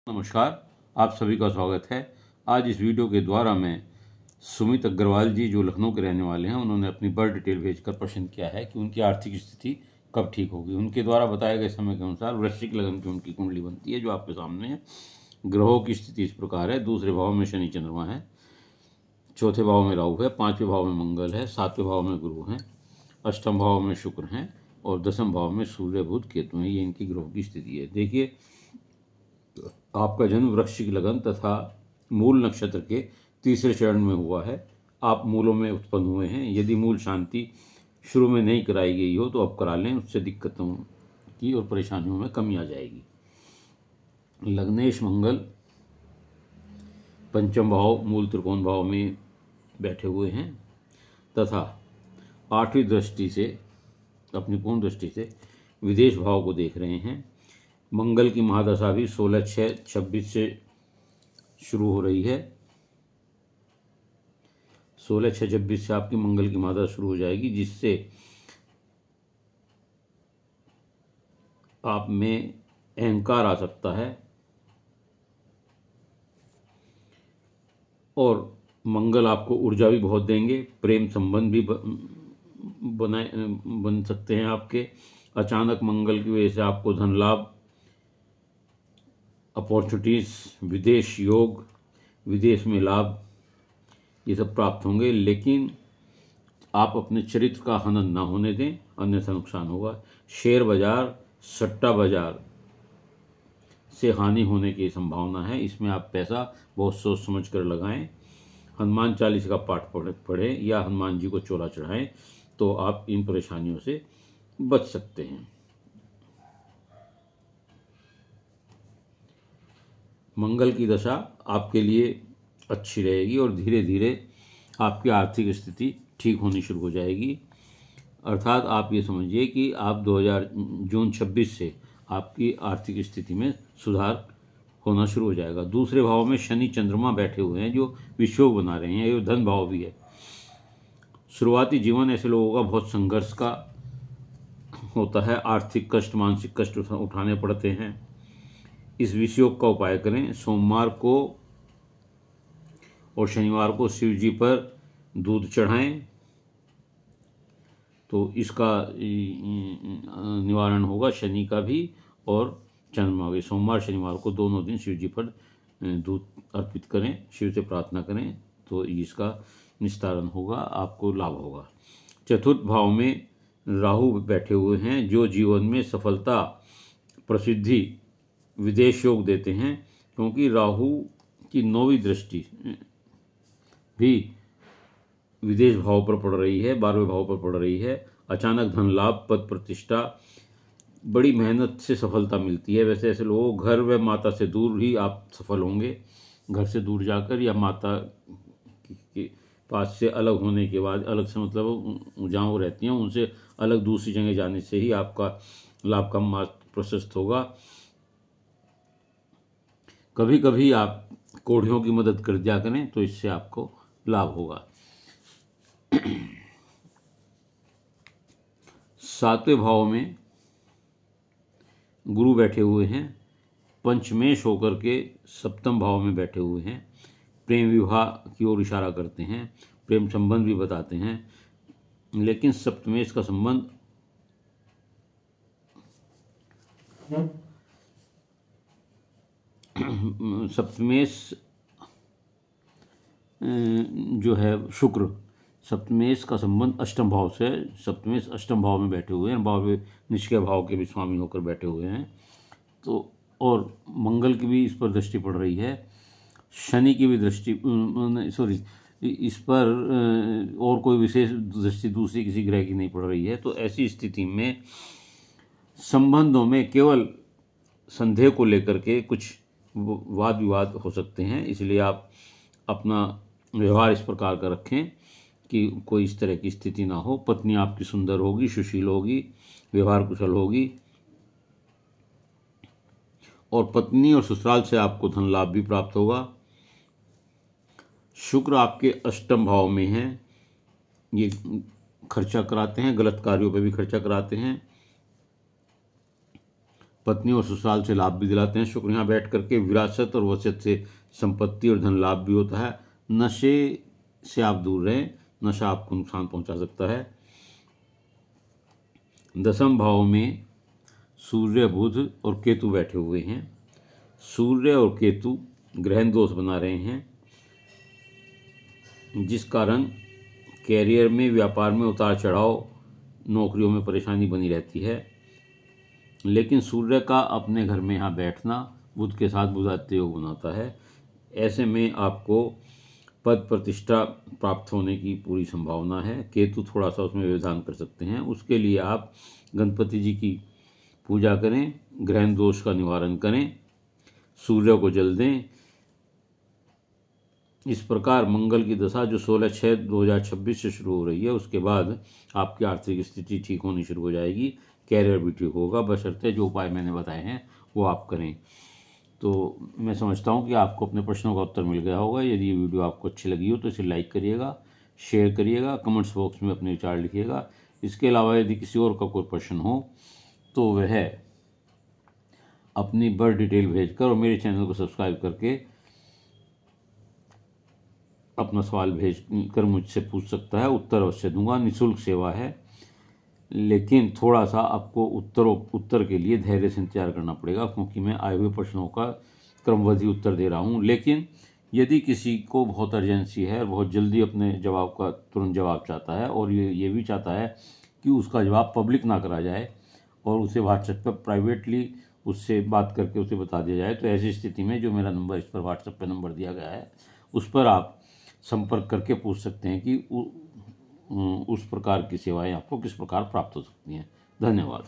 नमस्कार, आप सभी का स्वागत है। आज इस वीडियो के द्वारा मैं सुमित अग्रवाल जी जो लखनऊ के रहने वाले हैं, उन्होंने अपनी बर्थ डिटेल भेजकर प्रश्न किया है कि उनकी आर्थिक स्थिति कब ठीक होगी। उनके द्वारा बताए गए समय के अनुसार वृश्चिक लगन की उनकी कुंडली बनती है, जो आपके सामने है। ग्रहों की स्थिति इस प्रकार है। दूसरे भाव में शनि चंद्रमा है, चौथे भाव में राहु है, पांचवें भाव में मंगल है, सातवें भाव में गुरु हैं, अष्टम भाव में शुक्र हैं और दसम भाव में सूर्य बुध केतु हैं। ये इनकी ग्रहों की स्थिति है। देखिए, आपका जन्म वृश्चिक लगन तथा मूल नक्षत्र के तीसरे चरण में हुआ है। आप मूलों में उत्पन्न हुए हैं। यदि मूल शांति शुरू में नहीं कराई गई हो तो अब करा लें, उससे दिक्कतों की और परेशानियों में कमी आ जाएगी। लग्नेश मंगल पंचम भाव मूल त्रिकोण भाव में बैठे हुए हैं तथा आठवीं दृष्टि से, अपनी पूर्ण दृष्टि से विदेश भाव को देख रहे हैं। मंगल की महादशा भी 16/6/26 से शुरू हो रही है। 16/6/26 से आपकी मंगल की महादशा शुरू हो जाएगी, जिससे आप में अहंकार आ सकता है और मंगल आपको ऊर्जा भी बहुत देंगे। प्रेम संबंध भी बन सकते हैं आपके। अचानक मंगल की वजह से आपको धन लाभ, अपॉर्चुनिटीज़, विदेश योग, विदेश में लाभ, ये सब प्राप्त होंगे। लेकिन आप अपने चरित्र का हनन ना होने दें, अन्यथा नुकसान होगा। शेयर बाजार, सट्टा बाजार से हानि होने की संभावना है। इसमें आप पैसा बहुत सोच समझ कर लगाएं। हनुमान चालीसा का पाठ पढ़ें या हनुमान जी को चोला चढ़ाएं, तो आप इन परेशानियों से बच सकते हैं। मंगल की दशा आपके लिए अच्छी रहेगी और धीरे धीरे आपकी आर्थिक स्थिति ठीक होनी शुरू हो जाएगी। अर्थात आप ये समझिए कि आप जून 26 से आपकी आर्थिक स्थिति में सुधार होना शुरू हो जाएगा। दूसरे भाव में शनि चंद्रमा बैठे हुए हैं, जो विषयोग बना रहे हैं। ये धन भाव भी है। शुरुआती जीवन ऐसे लोगों का बहुत संघर्ष का होता है। आर्थिक कष्ट, मानसिक कष्ट उठाने पड़ते हैं। इस विषयोग का उपाय करें। सोमवार को और शनिवार को शिव जी पर दूध चढ़ाएं, तो इसका निवारण होगा, शनि का भी और चंद्रमा भी। सोमवार शनिवार को दोनों दिन शिव जी पर दूध अर्पित करें, शिव से प्रार्थना करें, तो इसका निस्तारण होगा, आपको लाभ होगा। चतुर्थ भाव में राहु बैठे हुए हैं, जो जीवन में सफलता, प्रसिद्धि, विदेश योग देते हैं। क्योंकि राहु की 9वीं दृष्टि भी विदेश भाव पर पड़ रही है, 12वें भाव पर पड़ रही है। अचानक धन लाभ, पद प्रतिष्ठा, बड़ी मेहनत से सफलता मिलती है। वैसे ऐसे लोगों को घर व माता से दूर ही आप सफल होंगे। घर से दूर जाकर या माता के पास से अलग होने के बाद, अलग से मतलब जहाँ वो रहती हैं उनसे अलग दूसरी जगह जाने से ही आपका लाभ का मार्ग प्रशस्त होगा। कभी कभी आप कोढ़ियों की मदद कर दिया करें, तो इससे आपको लाभ होगा। 7वें भाव में गुरु बैठे हुए हैं, पंचमेश होकर के सप्तम भाव में बैठे हुए हैं। प्रेम विवाह की ओर इशारा करते हैं, प्रेम संबंध भी बताते हैं। लेकिन सप्तमेश का संबंध सप्तमेश जो है शुक्र, सप्तमेश का संबंध अष्टम भाव से है। सप्तमेश अष्टम भाव में बैठे हुए हैं, भाव निष्क्रिय भाव के भी स्वामी होकर बैठे हुए हैं। तो और मंगल की भी इस पर दृष्टि पड़ रही है, शनि की भी दृष्टि, इस पर और कोई विशेष दृष्टि दूसरी किसी ग्रह की नहीं पड़ रही है। तो ऐसी स्थिति में संबंधों में केवल संदेह को लेकर के कुछ वाद विवाद हो सकते हैं। इसलिए आप अपना व्यवहार इस प्रकार का रखें कि कोई इस तरह की स्थिति ना हो। पत्नी आपकी सुंदर होगी, सुशील होगी, व्यवहार कुशल होगी और पत्नी और ससुराल से आपको धन लाभ भी प्राप्त होगा। शुक्र आपके अष्टम भाव में है, ये खर्चा कराते हैं, गलत कार्यों पर भी खर्चा कराते हैं। पत्नी और ससुराल से लाभ भी दिलाते हैं। शुक्र यहाँ बैठ करके विरासत और वसीयत से संपत्ति और धन लाभ भी होता है। नशे से आप दूर रहें, नशा आपको नुकसान पहुंचा सकता है। दसम भाव में सूर्य, बुध और केतु बैठे हुए हैं। सूर्य और केतु ग्रहण दोष बना रहे हैं, जिस कारण कैरियर में, व्यापार में उतार चढ़ाव, नौकरियों में परेशानी बनी रहती है। लेकिन सूर्य का अपने घर में यहाँ बैठना बुध के साथ बुधादित्य योग बनाता है। ऐसे में आपको पद प्रतिष्ठा प्राप्त होने की पूरी संभावना है। केतु थोड़ा सा उसमें व्यवधान कर सकते हैं। उसके लिए आप गणपति जी की पूजा करें, ग्रहण दोष का निवारण करें, सूर्य को जल दें। इस प्रकार मंगल की दशा जो 16/6/2026 से शुरू हो रही है, उसके बाद आपकी आर्थिक स्थिति ठीक होनी शुरू हो जाएगी, कैरियर भी ठीक होगा, बशर्ते जो उपाय मैंने बताए हैं वो आप करें। तो मैं समझता हूँ कि आपको अपने प्रश्नों का उत्तर मिल गया होगा। यदि ये वीडियो आपको अच्छी लगी हो तो इसे लाइक करिएगा, शेयर करिएगा, कमेंट्स बॉक्स में अपने विचार लिखिएगा। इसके अलावा यदि किसी और का कोई प्रश्न हो तो वह अपनी बर्थ डिटेल भेजकर और मेरे चैनल को सब्सक्राइब करके अपना सवाल भेज कर मुझसे पूछ सकता है। उत्तर अवश्य दूंगा, निःशुल्क सेवा है। लेकिन थोड़ा सा आपको उत्तर के लिए धैर्य से इंतजार करना पड़ेगा, क्योंकि मैं आए हुए प्रश्नों का क्रमबद्ध उत्तर दे रहा हूँ। लेकिन यदि किसी को बहुत अर्जेंसी है और बहुत जल्दी अपने जवाब का तुरंत जवाब चाहता है और ये भी चाहता है कि उसका जवाब पब्लिक ना करा जाए और उसे व्हाट्सएप पर प्राइवेटली उससे बात करके उसे बता दिया जाए, तो ऐसी स्थिति में जो मेरा नंबर, इस पर व्हाट्सएप पर नंबर दिया गया है, उस पर आप संपर्क करके पूछ सकते हैं कि उस प्रकार की सेवाएं आपको किस प्रकार प्राप्त हो सकती हैं। धन्यवाद।